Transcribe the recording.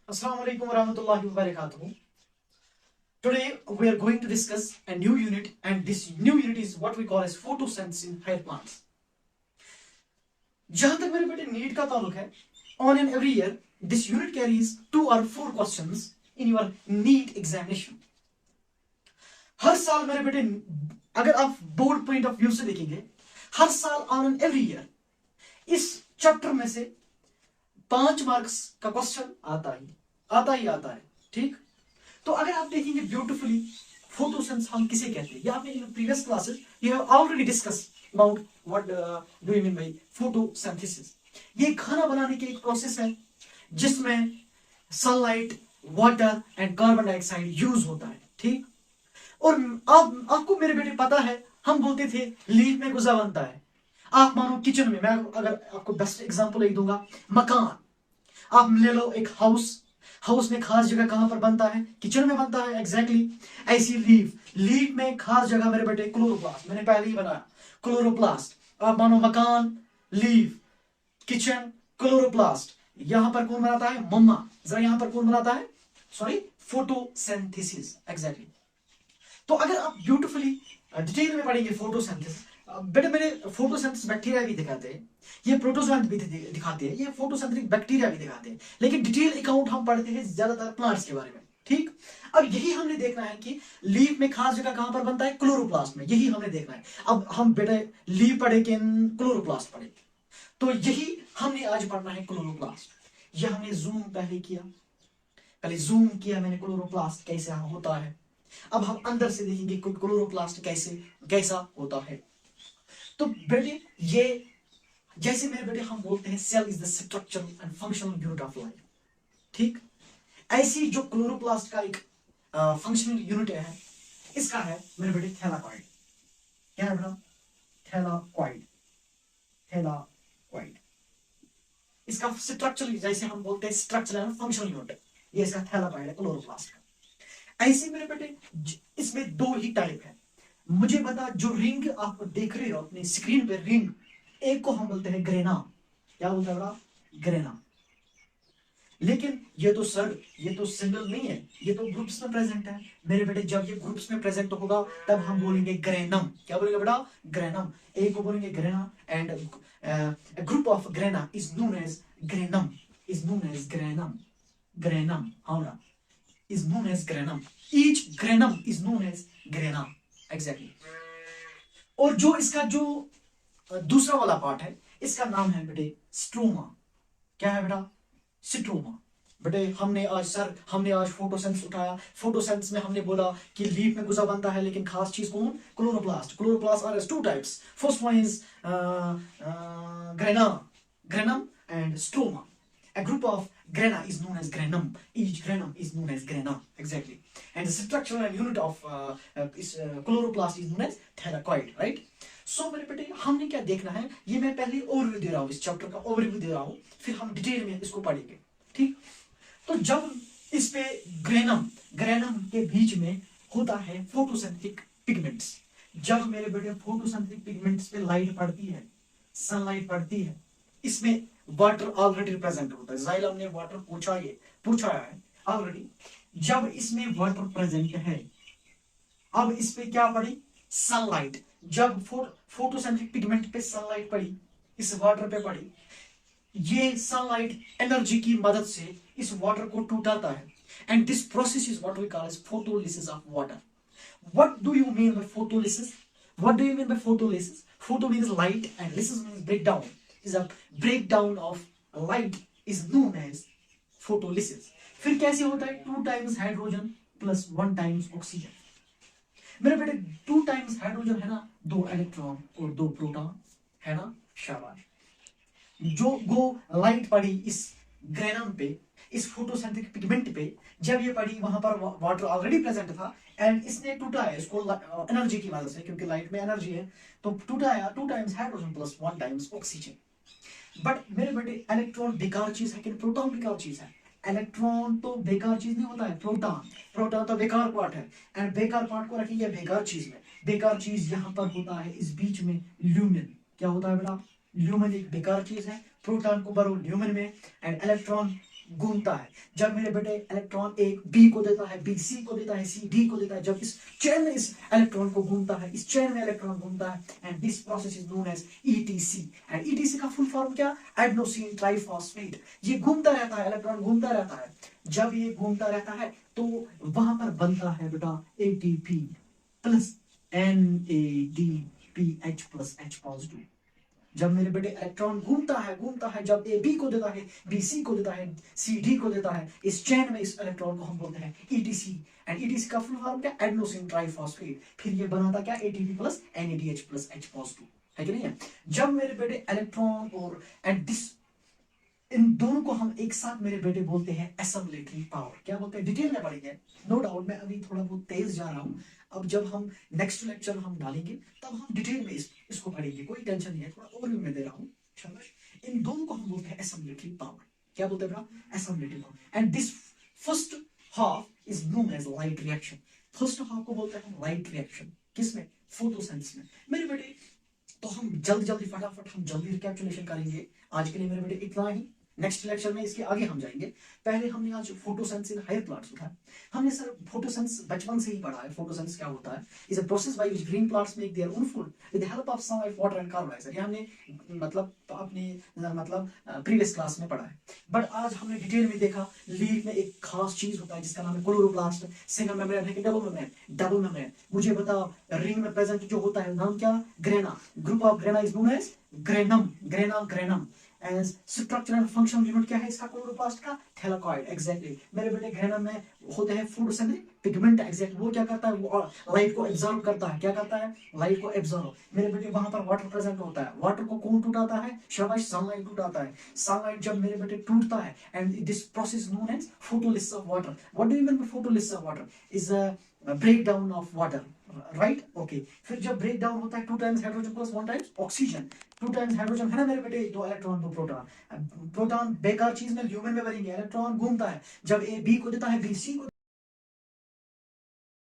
Assalamu alaikum warahmatullahi wabarakatuh. Today we are going to discuss a new unit, and this new unit is what we call as photosynthesis in higher plants. जहां तक मेरे बेटे NEET का ताल्लुक है, on and every year this unit carries 2 or 4 questions in your NEET examination. हर साल मेरे बेटे अगर आप बोर्ड पॉइंट ऑफ व्यू से देखेंगे, हर साल ऑन एंड एवरी ईयर इस चैप्टर में से 5 मार्क्स का क्वेश्चन आता है। ठीक, तो अगर आप देखेंगे ब्यूटीफुली फोटोसिंथेसिस हम किसे कहते हैं, ये आपने in previous classes you have already discuss about what do you mean by photosynthesis. ये खाना बनाने की एक प्रोसेस है जिसमें sunlight, water and carbon dioxide use होता है। ठीक, और आपको मेरे बेटे पता है, हम बोलते थे लीफ में गुजा बनता है। आप मानो किचन में, मैं अगर आपको बेस्ट एग्जांपल एक दूंगा, मकान आप ले लो, एक हाउस में खास जगह कहां पर बनता है? किचन में बनता है। एग्जैक्टली ऐसी लीफ में खास जगह मेरे बेटे क्लोरोप्लास्ट, मैंने पहले ही बनाया क्लोरोप्लास्ट। आप मानो मकान, लीफ, किचन, क्लोरोप्लास्ट। यहां पर कौन बनाता है? मम्मा। जरा यहां पर कौन बनाता है? Sorry, photosynthesis. एग्जैक्टली। तो अगर आप ब्यूटीफुली डिटेल में पढ़ेंगे फोटोसिंथेसिस, बेटे मेरे फोटोसिंथेसिस बैक्टीरिया भी दिखाते हैं, ये प्रोटोजोआ भी दिखाते हैं, ये फोटोसिंथेटिक बैक्टीरिया भी दिखाते हैं, लेकिन डिटेल अकाउंट हम पढ़ते हैं ज्यादातर प्लांट्स के बारे में। ठीक, अब यही हमने देखना है कि लीफ में खास जगह कहां पर बनता है? क्लोरोप्लास्ट में। यही हमने देखना है। अब हम बेटे लीफ पढ़े कि क्लोरोप्लास्ट पढ़े, तो यही हमने आज पढ़ना है, क्लोरोप्लास्ट। यह हमने जूम पहले किया, मैंने क्लोरोप्लास्ट कैसे होता है। अब हम अंदर से देखेंगे क्लोरोप्लास्ट कैसा होता है। तो बेटे ये जैसे मेरे बेटे हम बोलते हैं cell is the structural and functional unit of life. ठीक, ऐसी जो क्लोरोप्लास्ट का एक फंक्शनल यूनिट है, इसका है मेरे बेटे थैलाकॉइड। क्या है बेटा? थैलाकॉइड। इसका स्ट्रक्चरल, जैसे हम बोलते हैं स्ट्रक्चरल एंड फंक्शनल यूनिट, ये इसका थैलाकॉइड है क्लोरोप्लास्ट का। ऐसे मेरे बेटे इसमें 2 ही टाइप है। मुझे बता, जो रिंग आप देख रहे हो अपनी स्क्रीन पे, रिंग एक को हम बोलते हैं ग्रेना। क्या बोलता है बड़ा? ग्रेना। लेकिन ये तो सिंगल नहीं है, ये तो ग्रुप्स में प्रेजेंट है मेरे बेटे। जब ये ग्रुप्स में प्रेजेंट होगा तब हम बोलेंगे ग्रेनम। क्या बोलेंगे बेटा? ग्रेनम। एक को बोलेंगे grana, and group of grana is known as granum, granum हाँ is known as granum. Each granum is known as grana. Exactly. और जो इसका जो दूसरा वाला पार्ट है, इसका नाम है बेटे स्ट्रोमा। क्या है बेटा? स्ट्रोमा। बेटे हमने आज फोटोसिंथेसिस उठाया। फोटोसिंथेसिस में हमने बोला कि लीफ में गुजा बनता है, लेकिन खास चीज कौन? Chloroplast are 2 types. First one is granum and stroma. A group of grana is known as granum. Each granum is known as grana. Exactly. And the structural unit of chloroplast is known as thylakoid. Right? So मेरे बेटे हमने क्या देखना है, ये मैं पहले overview दे रहा हूँ, इस चैप्टर का ओवरव्यू दे रहा हूँ, फिर हम डिटेल में इसको पढ़ेंगे। ठीक, तो जब इस पे ग्रेनम के बीच में होता है फोटोसिंथेटिक पिगमेंट्स। जब मेरे बेटे फोटोसिंथेटिक पिगमेंट्स पे लाइट पड़ती है, सनलाइट पड़ती है, इसमें वाटर ऑलरेडी प्रेजेंट होता है। जाइलम ने वाटर पूछा है ऑलरेडी। जब इसमें वाटर प्रेजेंट है, अब इस पे क्या पड़ी? सनलाइट। जब फोटोसिंथेटिक पिगमेंट पे सनलाइट पड़ी, इस वाटर पे पड़ी, ये सनलाइट एनर्जी की मदद से इस वाटर को टूटाता है, and this process is what we call as photolysis of water. What do you mean by photolysis? Photo means light and lysis means breakdown. Is a breakdown of light is known as photolysis. फिर कैसे होता है? 2 times hydrogen plus 1 times oxygen. मेरे बेटे 2 times hydrogen है ना, 2 electron और 2 proton है ना, शाबाश। जो लाइट पड़ी इस ग्रेनम पे, इस फोटोसिंथेटिक पिगमेंट पे, जब ये पड़ी वहां पर वाटर ऑलरेडी प्रेजेंट था, एंड इसने टूटा है इसको एनर्जी की वजह से, क्योंकि लाइट में एनर्जी है, तो टूटा है 2 times hydrogen plus 1 times oxygen. But मेरे बेटे इलेक्ट्रॉन बेकार चीज है कि प्रोटॉन बेकार चीज है? इलेक्ट्रॉन तो बेकार चीज नहीं होता है, प्रोटॉन तो बेकार पार्ट है, एंड बेकार पार्ट को रखेंगे बेकार चीज में। बेकार चीज यहां पर होता है इस बीच में ल्यूमिन। क्या होता है बेटा? ल्यूमिन एक बेकार चीज है, प्रोटॉन को भरो ल्यूमिन में, एंड इलेक्ट्रॉन घूमता है। जब मेरे बेटे इलेक्ट्रॉन एक बी को देता है, बी सी को देता है, सी डी को देता है, जब इस चेन में इस इलेक्ट्रॉन को घूमता है, इस चेन में इलेक्ट्रॉन घूमता है, and this process is known as ETC. And ETC का फुल फॉर्म क्या? Adenosine triphosphate. ये घूमता रहता है, इलेक्ट्रॉन घूमता रहता है। जब ये घूमता रहता है तो वहां पर बनता है बेटा ATP plus NADPH plus H positive. जब मेरे बेटे इलेक्ट्रॉन घूमता है, जब ए बी को देता है, बी सी को देता है, सी डी को देता है, इस चेन में इस इलेक्ट्रॉन को हम बोलते हैं ईटीसी। एंड ईटीसी का फुल फॉर्म क्या? Adenosine triphosphate. फिर ये बनाता क्या? ATP plus NADH plus H positive, है कि नहीं है? जब मेरे बेटे इलेक्ट्रॉन और एंड दिस, इन दोनों को हम एक साथ मेरे बेटे बोलते हैं एसम्बलेटरी पावर। क्या बोलते हैं? डिटेल में पढ़ेंगे, नो डाउट। मैं अभी थोड़ा बहुत तेज जा रहा हूँ। अब जब हम नेक्स्ट लेक्चर हम डालेंगे तब हम डिटेल में इसको पढ़ेंगे, कोई टेंशन नहीं है, थोड़ा ओवरव्यू में दे रहा हूँ। शाबाश। इन दोनों को हम बोलते हैं एसम्बलेटरी पावर। क्या बोलते हैं बेटा? Assimilatory power. And this first half is known as light reaction. First half को बोलते हैं लाइट रिएक्शन। किसमें? फोटोसिंथेसिस में। मेरे बेटे तो हम जल्दी फटाफट हम जल्दी रिकैप्चुलेशन करेंगे। आज के लिए मेरे बेटे इतना ही। नेक्स्ट लेक्चर में इसके आगे हम जाएंगे। पहले हमने आज फोटोसिंथेसिस इन हायर प्लांट्स उठाया। हमने सर फोटोसिंथेसिस बचपन से ही पढ़ा है। फोटोसिंथेसिस क्या होता है? Is a process by which green plants make their own food with the help of sunlight, water and carbon dioxide. ये हमने अपने प्रीवियस क्लास में पढ़ा है। बट आज हमने डिटेल में देखा लीफ में एक खास चीज होता है जिसका नाम है क्लोरोप्लास्ट। सिंगल मेम्ब्रेन है कि डबल मेम्ब्रेन? Double membrane. मुझे बताओ रिंग में प्रेजेंट जो होता है नाम क्या? Grana. Group of grana is known as granum. Granum. As structural functional unit क्या है इसका? क्लोरोप्लास्ट का? थैलाकॉइड। एग्जैक्टली। मेरे बेटे ग्रेनम में होते हैं फोटोसिंथेटिक पिगमेंट। एग्जैक्ट। वो क्या करता है? वो लाइट को एब्जॉर्ब करता है। क्या करता है? लाइट को एब्जॉर्ब। मेरे बेटे वहां पर वाटर प्रेजेंट होता है। वाटर को कौन टूटाता है? शाबाश, सनलाइट टूटाता है। सनलाइट जब मेरे बेटे टूटता है and this process known as photolysis of water. What do you mean by photolysis of water? Is a break down of water, right? Okay. फिर जब ब्रेक डाउन होता है 2 times hydrogen plus 1 times oxygen. 2 times hydrogen है ना मेरे बेटे, 2 electron 2 proton. Proton बेकार चीज में ल्यूमेन में भरेंगे, इलेक्ट्रॉन घूमता है। जब ए बी को देता है, बी सी को